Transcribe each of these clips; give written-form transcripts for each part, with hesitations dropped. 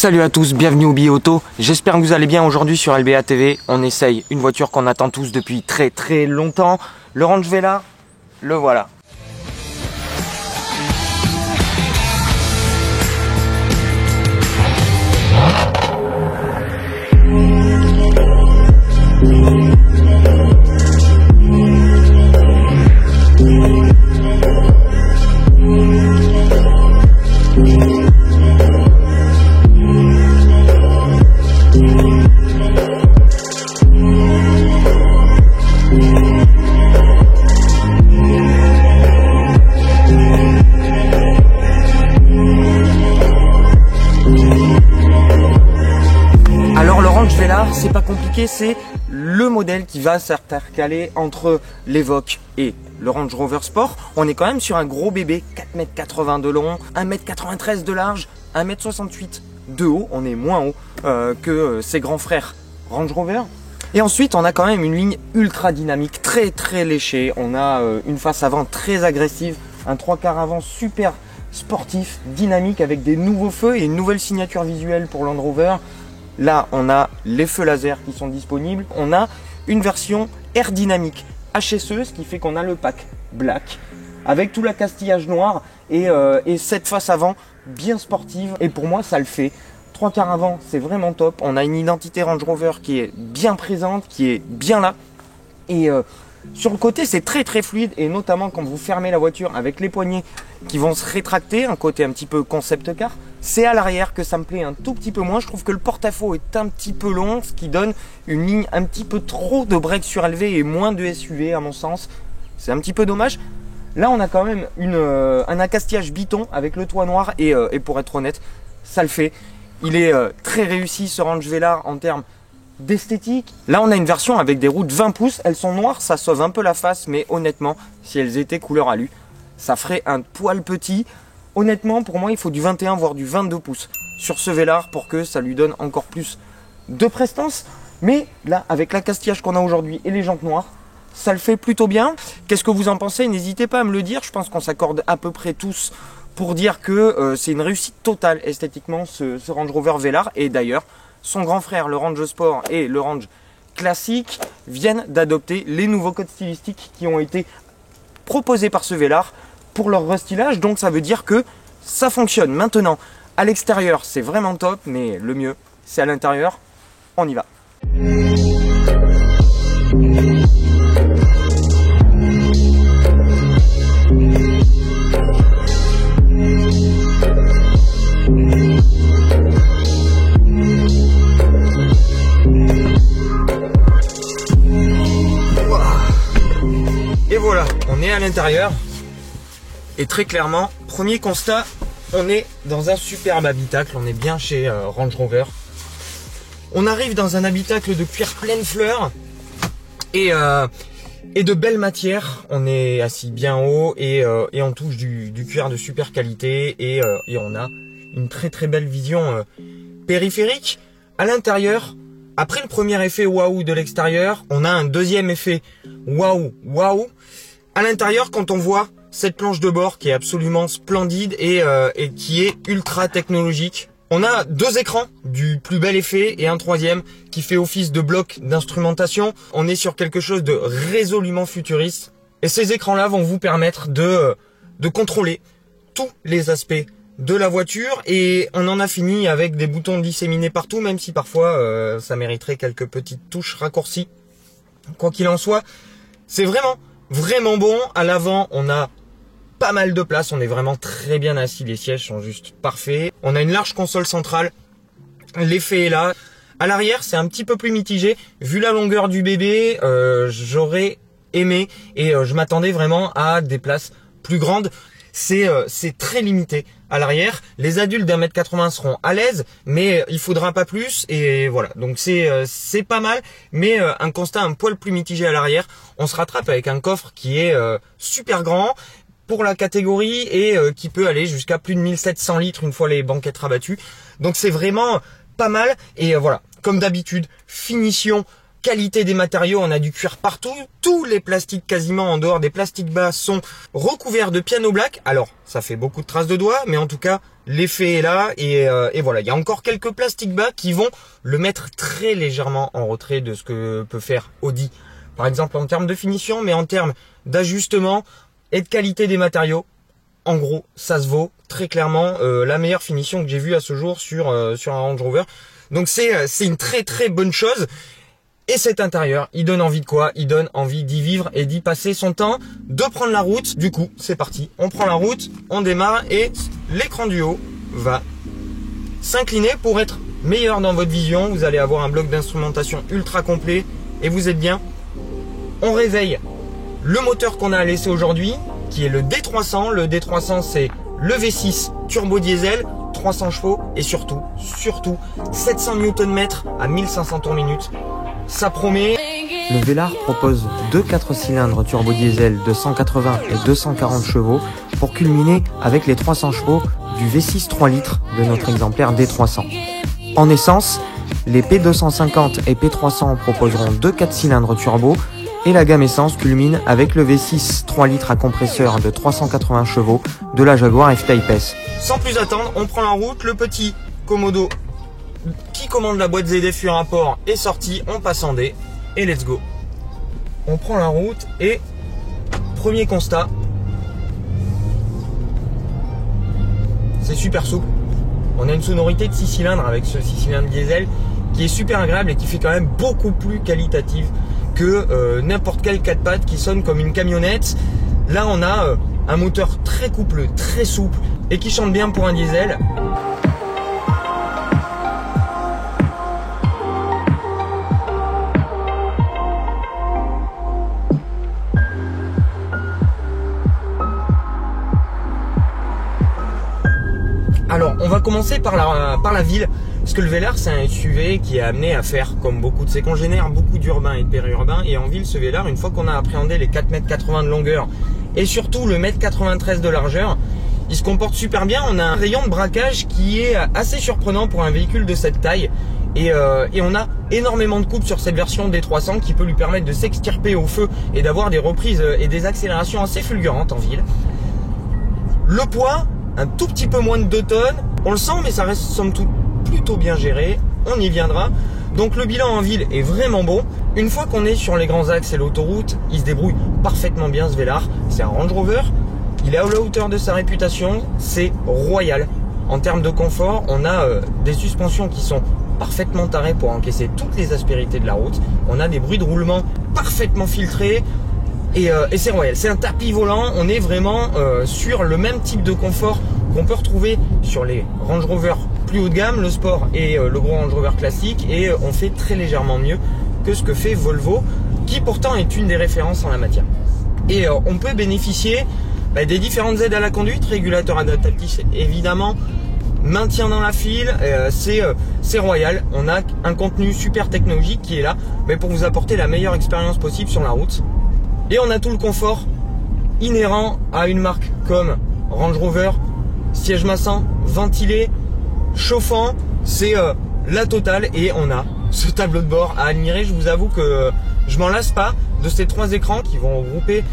Salut à tous, bienvenue au Billet Auto. J'espère que vous allez bien aujourd'hui sur LBA TV. On essaye une voiture qu'on attend tous depuis très longtemps. Le Range Velar, le voilà. Alors le Range Velar, c'est pas compliqué, c'est le modèle qui va s'intercaler entre l'Evoque et le Range Rover Sport. On est quand même sur un gros bébé, 4,80 m de long, 1,93 m de large, 1,68 m de haut. On est moins haut que ses grands frères Range Rover. Et ensuite, on a quand même une ligne ultra dynamique, très léchée. On a une face avant très agressive, un 3/4 avant super sportif, dynamique avec des nouveaux feux et une nouvelle signature visuelle pour Land Rover. Là, on a les feux laser qui sont disponibles. On a une version air dynamique HSE, ce qui fait qu'on a le pack black avec tout l'accastillage noir et cette face avant bien sportive. Et pour moi, ça le fait. 3/4 avant, c'est vraiment top. On a une identité Range Rover qui est bien présente, qui est bien là. Et sur le côté, c'est très fluide. Et notamment quand vous fermez la voiture avec les poignées qui vont se rétracter, un côté un petit peu concept car. C'est à l'arrière que ça me plaît un tout petit peu moins. Je trouve que le porte-à-faux est un petit peu long, ce qui donne une ligne un petit peu trop de break surélevé et moins de SUV à mon sens. C'est un petit peu dommage. Là, on a quand même un accastillage biton avec le toit noir et pour être honnête, ça le fait. Il est très réussi ce Range Velar en termes d'esthétique. Là, on a une version avec des roues de 20 pouces. Elles sont noires, ça sauve un peu la face, mais honnêtement, si elles étaient couleur alu, ça ferait un poil petit. Honnêtement, pour moi, il faut du 21 voire du 22 pouces sur ce Velar pour que ça lui donne encore plus de prestance. Mais là, avec l'accastillage qu'on a aujourd'hui et les jantes noires, ça le fait plutôt bien. Qu'est-ce que vous en pensez? N'hésitez pas à me le dire. Je pense qu'on s'accorde à peu près tous pour dire que c'est une réussite totale esthétiquement ce Range Rover Velar. Et d'ailleurs, son grand frère, le Range Sport et le Range Classique, viennent d'adopter les nouveaux codes stylistiques qui ont été proposés par ce Velar pour leur restylage. Donc ça veut dire que ça fonctionne. Maintenant, à l'extérieur, c'est vraiment top, mais le mieux, c'est à l'intérieur. On y va. Et voilà, on est à l'intérieur. Et très clairement, premier constat, on est dans un superbe habitacle. On est bien chez Range Rover. On arrive dans un habitacle de cuir pleine fleur et de belles matières. On est assis bien haut et on touche du cuir de super qualité et on a une très belle vision périphérique. À l'intérieur, après le premier effet waouh de l'extérieur, on a un deuxième effet waouh. À l'intérieur, quand on voit cette planche de bord qui est absolument splendide et qui est ultra technologique. On a deux écrans du plus bel effet et un troisième qui fait office de bloc d'instrumentation. On est sur quelque chose de résolument futuriste. Et ces écrans-là vont vous permettre de contrôler tous les aspects de la voiture. Et on en a fini avec des boutons disséminés partout, même si parfois ça mériterait quelques petites touches raccourcies. Quoi qu'il en soit, c'est vraiment bon. À l'avant, on a pas mal de place, on est vraiment très bien assis, les sièges sont juste parfaits. On a une large console centrale, l'effet est là. À l'arrière, c'est un petit peu plus mitigé. Vu la longueur du bébé, j'aurais aimé et je m'attendais vraiment à des places plus grandes. C'est très limité à l'arrière. Les adultes d'1,80 m seront à l'aise, mais il faudra pas plus. Et voilà, donc c'est pas mal, mais un constat un poil plus mitigé à l'arrière. On se rattrape avec un coffre qui est super grand pour la catégorie et qui peut aller jusqu'à plus de 1700 litres une fois les banquettes rabattues. Donc c'est vraiment pas mal. Et voilà, comme d'habitude, finition, qualité des matériaux, on a du cuir partout. Tous les plastiques quasiment en dehors des plastiques bas sont recouverts de piano black. Alors, ça fait beaucoup de traces de doigts, mais en tout cas, l'effet est là et voilà. Il y a encore quelques plastiques bas qui vont le mettre très légèrement en retrait de ce que peut faire Audi. Par exemple en termes de finition, mais en termes d'ajustement et de qualité des matériaux. En gros, ça se vaut très clairement la meilleure finition que j'ai vue à ce jour sur un Range Rover. Donc c'est une très très bonne chose. Et cet intérieur, il donne envie de quoi? Il donne envie d'y vivre et d'y passer son temps, de prendre la route. Du coup, c'est parti. On prend la route, on démarre et l'écran du haut va s'incliner pour être meilleur dans votre vision. Vous allez avoir un bloc d'instrumentation ultra complet et vous êtes bien. On réveille le moteur qu'on a laissé aujourd'hui, qui est le D300. Le D300, c'est le V6 turbo diesel, 300 chevaux et surtout 700 Nm à 1500 tours minute. Ça promet. Le Velar propose deux 4 cylindres turbo diesel de 180 et 240 chevaux pour culminer avec les 300 chevaux du V6 3 litres de notre exemplaire D300. En essence, les P250 et P300 proposeront deux 4 cylindres turbo et la gamme essence culmine avec le V6 3 litres à compresseur de 380 chevaux de la Jaguar F-Type S. Sans plus attendre, on prend la route, le petit Komodo qui commande la boîte ZF rapport est sorti, on passe en D et let's go. On prend la route et premier constat, c'est super souple. On a une sonorité de 6 cylindres avec ce 6 cylindres diesel qui est super agréable et qui fait quand même beaucoup plus qualitative que n'importe quel 4 pattes qui sonne comme une camionnette. Là on a un moteur très coupleux, très souple et qui chante bien pour un diesel. Alors on va commencer par la ville, parce que le Velar c'est un SUV qui est amené à faire comme beaucoup de ses congénères, beaucoup d'urbain et de périurbain, et en ville ce Velar, une fois qu'on a appréhendé les 4,80 m de longueur et surtout le 1,93 m de largeur, il se comporte super bien. On a un rayon de braquage qui est assez surprenant pour un véhicule de cette taille et on a énormément de coupe sur cette version D300 qui peut lui permettre de s'extirper au feu et d'avoir des reprises et des accélérations assez fulgurantes en ville. Le poids, un tout petit peu moins de 2 tonnes, on le sent mais ça reste somme toute plutôt bien géré, on y viendra. Donc le bilan en ville est vraiment bon. Une fois qu'on est sur les grands axes et l'autoroute, il se débrouille parfaitement bien ce Velar. C'est un Range Rover, il est à la hauteur de sa réputation, c'est royal. En termes de confort, on a des suspensions qui sont parfaitement tarées pour encaisser toutes les aspérités de la route. On a des bruits de roulement parfaitement filtrés. Et c'est royal, c'est un tapis volant, on est vraiment sur le même type de confort qu'on peut retrouver sur les Range Rover plus haut de gamme, le Sport et le gros Range Rover classique, et on fait très légèrement mieux que ce que fait Volvo, qui pourtant est une des références en la matière. Et on peut bénéficier des différentes aides à la conduite, régulateur adaptatif évidemment, maintien dans la file, c'est royal. On a un contenu super technologique qui est là pour vous apporter la meilleure expérience possible sur la route. Et on a tout le confort inhérent à une marque comme Range Rover, siège massant, ventilé, chauffant, c'est la totale. Et on a ce tableau de bord à admirer. Je vous avoue que je m'en lasse pas de ces 3 écrans qui vont regrouper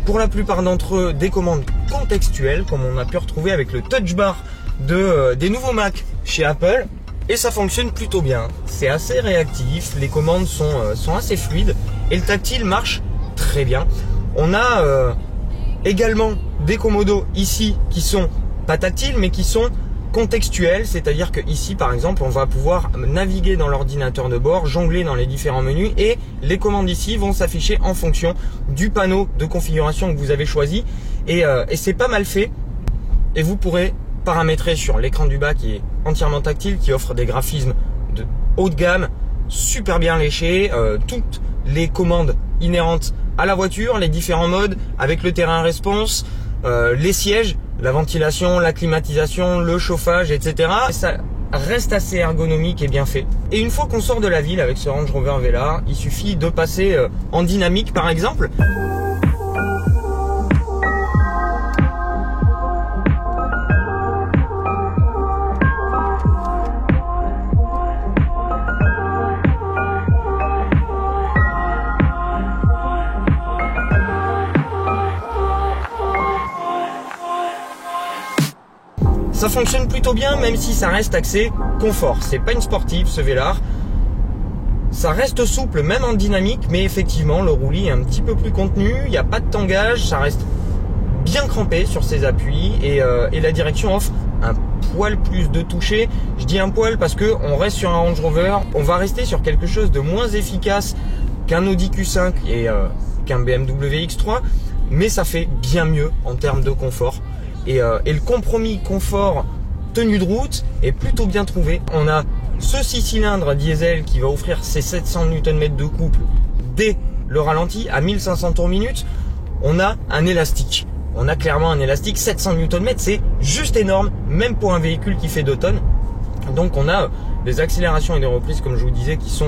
pour la plupart d'entre eux des commandes contextuelles, comme on a pu retrouver avec le Touch Bar des nouveaux Mac chez Apple. Et ça fonctionne plutôt bien, c'est assez réactif, les commandes sont assez fluides et le tactile marche très bien. On a également des commodos ici qui sont pas tactiles mais qui sont contextuels, c'est-à-dire que ici par exemple on va pouvoir naviguer dans l'ordinateur de bord, jongler dans les différents menus et les commandes ici vont s'afficher en fonction du panneau de configuration que vous avez choisi et c'est pas mal fait. Et vous pourrez paramétrer sur l'écran du bas qui est entièrement tactile, qui offre des graphismes de haut de gamme, super bien léchés, toutes les commandes inhérentes à la voiture, les différents modes avec le terrain response, les sièges, la ventilation, la climatisation, le chauffage, etc. Et ça reste assez ergonomique et bien fait. Et une fois qu'on sort de la ville avec ce Range Rover Velar, il suffit de passer en dynamique par exemple. Ça fonctionne plutôt bien, même si ça reste axé confort. C'est pas une sportive ce Velar. Ça reste souple, même en dynamique, mais effectivement, le roulis est un petit peu plus contenu. Il n'y a pas de tangage, ça reste bien crampé sur ses appuis et la direction offre un poil plus de toucher. Je dis un poil parce que on reste sur un Range Rover, on va rester sur quelque chose de moins efficace qu'un Audi Q5 et qu'un BMW X3, mais ça fait bien mieux en termes de confort. Et le compromis confort tenue de route est plutôt bien trouvé. On a ce 6 cylindres diesel qui va offrir ses 700 Nm de couple dès le ralenti à 1500 tours minute. On a un élastique. On a clairement un élastique, 700 Nm, c'est juste énorme, même pour un véhicule qui fait 2 tonnes. Donc on a des accélérations et des reprises, comme je vous disais, qui sont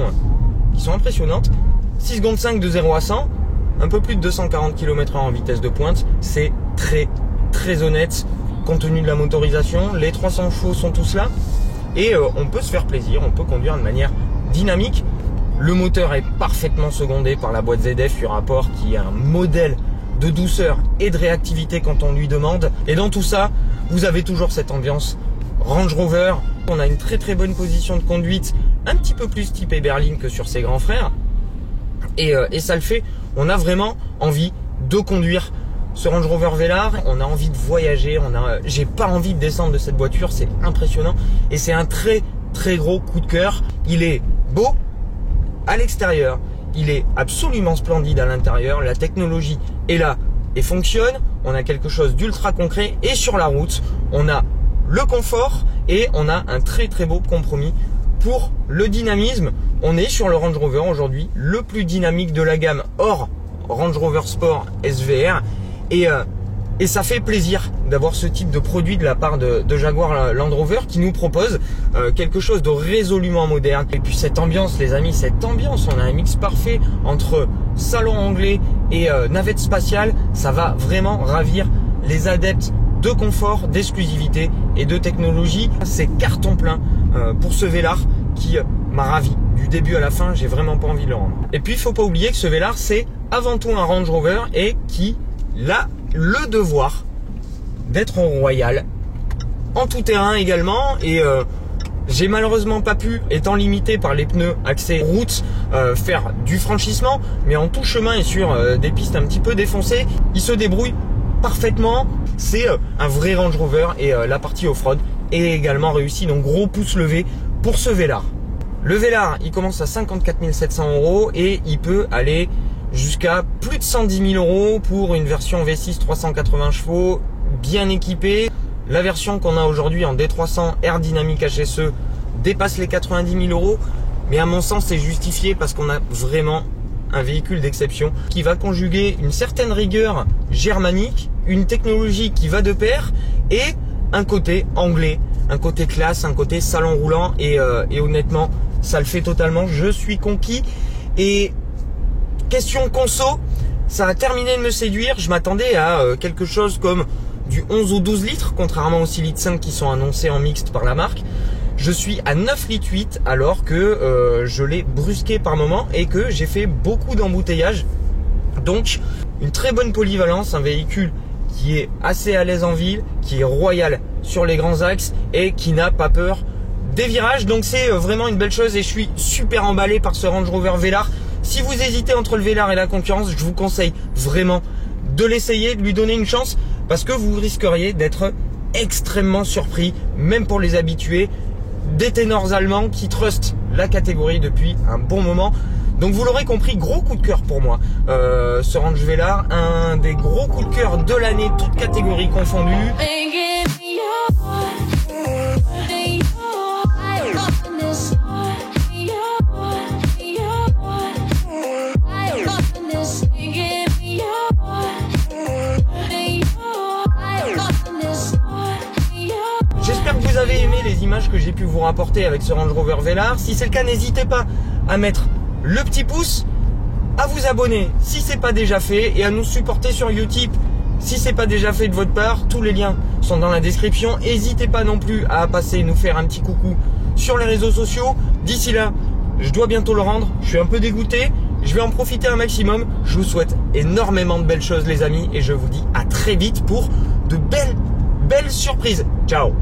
impressionnantes. 6 secondes 5 de 0 à 100, un peu plus de 240 km/h en vitesse de pointe. C'est très honnête compte tenu de la motorisation. Les 300 chevaux sont tous là. Et on peut se faire plaisir, on peut conduire de manière dynamique. Le moteur est parfaitement secondé par la boîte ZF U-Rapport, qui est un modèle de douceur et de réactivité quand on lui demande. Et dans tout ça, vous avez toujours cette ambiance Range Rover. On a une très bonne position de conduite, un petit peu plus typée berline que sur ses grands frères. Et ça le fait, on a vraiment envie de conduire ce Range Rover Velar. On a envie de voyager, j'ai pas envie de descendre de cette voiture, c'est impressionnant. Et c'est un très gros coup de cœur. Il est beau à l'extérieur, il est absolument splendide à l'intérieur, la technologie est là et fonctionne. On a quelque chose d'ultra concret et sur la route, on a le confort et on a un très beau compromis pour le dynamisme. On est sur le Range Rover aujourd'hui, le plus dynamique de la gamme hors Range Rover Sport SVR et ça fait plaisir d'avoir ce type de produit de la part de Jaguar Land Rover qui nous propose quelque chose de résolument moderne. Et puis cette ambiance, les amis, on a un mix parfait entre salon anglais et navette spatiale. Ça va vraiment ravir les adeptes de confort, d'exclusivité et de technologie. C'est carton plein pour ce Velar qui m'a ravi du début à la fin. J'ai vraiment pas envie de le rendre. Et puis il faut pas oublier que ce Velar, c'est avant tout un Range Rover et qui a le devoir d'être en royal, en tout terrain également. Et j'ai malheureusement pas pu, étant limité par les pneus axés route, faire du franchissement, mais en tout chemin et sur des pistes un petit peu défoncées, il se débrouille parfaitement. C'est un vrai Range Rover et la partie off-road est également réussie, donc gros pouce levé pour ce Velar. Le Velar, il commence à 54 700 € et il peut aller jusqu'à plus de 110 000 € pour une version V6 380 chevaux bien équipée. La version qu'on a aujourd'hui en D300 Air Dynamic HSE dépasse les 90 000 €, mais à mon sens c'est justifié parce qu'on a vraiment un véhicule d'exception qui va conjuguer une certaine rigueur germanique, une technologie qui va de pair et un côté anglais, un côté classe, un côté salon roulant et honnêtement ça le fait totalement. Je suis conquis. Et question conso, ça a terminé de me séduire. Je m'attendais à quelque chose comme du 11 ou 12 litres, contrairement aux 6 litres 5 qui sont annoncés en mixte par la marque. Je suis à 9 litres 8 alors que je l'ai brusqué par moment et que j'ai fait beaucoup d'embouteillages. Donc une très bonne polyvalence, un véhicule qui est assez à l'aise en ville, qui est royal sur les grands axes et qui n'a pas peur des virages. Donc c'est vraiment une belle chose et je suis super emballé par ce Range Rover Velar. Si vous hésitez entre le Velar et la concurrence, je vous conseille vraiment de l'essayer, de lui donner une chance parce que vous risqueriez d'être extrêmement surpris, même pour les habitués, des ténors allemands qui trustent la catégorie depuis un bon moment. Donc vous l'aurez compris, gros coup de cœur pour moi. Ce Range Velar, un des gros coups de cœur de l'année, toutes catégories confondues. J'espère que vous avez aimé les images que j'ai pu vous rapporter avec ce Range Rover Velar. Si c'est le cas, n'hésitez pas à mettre le petit pouce, à vous abonner si c'est pas déjà fait et à nous supporter sur Utip si c'est pas déjà fait de votre part. Tous les liens sont dans la description. N'hésitez pas non plus à passer nous faire un petit coucou sur les réseaux sociaux. D'ici là, je dois bientôt le rendre. Je suis un peu dégoûté. Je vais en profiter un maximum. Je vous souhaite énormément de belles choses les amis et je vous dis à très vite pour de belles surprises. Ciao.